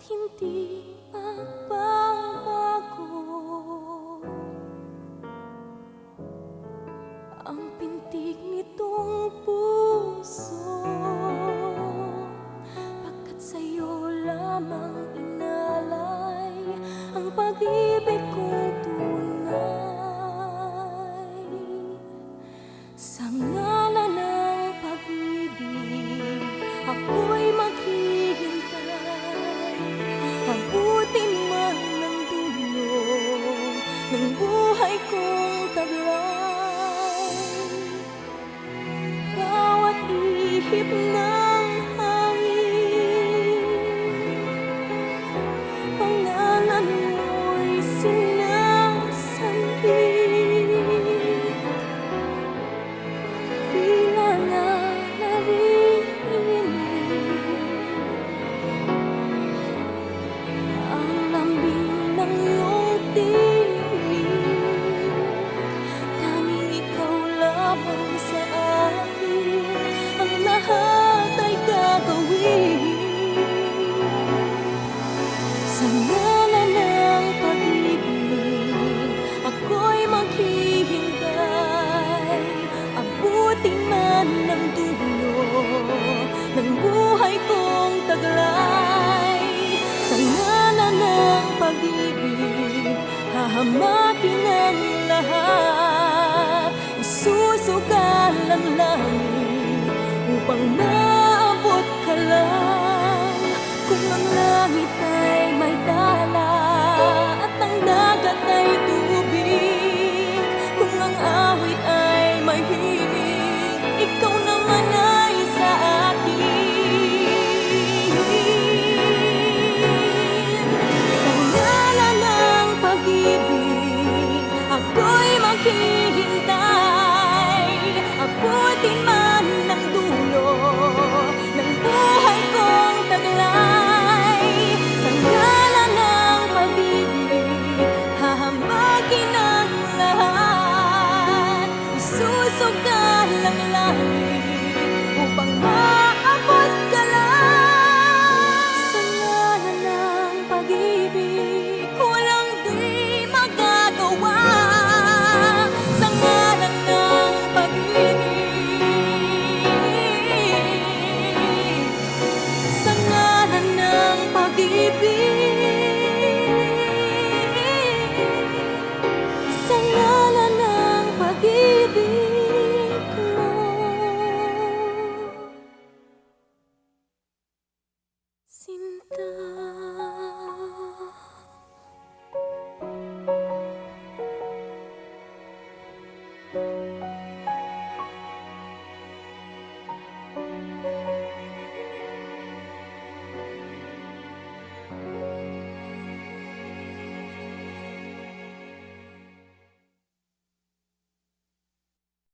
hindi magbabago ang pintig nitong puso, pagkat sa'yo lamang inalay ang pag-ibig kong tunay. Sa ngalan ng pag-ibig, ako'y maghihintay, abutin man ng dulong ng buhay kong taglay. Bawat ihip ng hangin, pangalan mo'y sinasambit. Tila na naririnig ang lambing ng iyong tinig. Tanging ikaw lamang sa akin, ang lahat ay gagawin. Sa ngalan ng pag-ibig, ako'y maghihintay, abutin man ng dulo ng buhay kong taglay. Sa ngalan ng pag-ibig, hahamakin ang lahat, isusugal ang langit upang maabot ka lang. Kung ang langit ay may dala,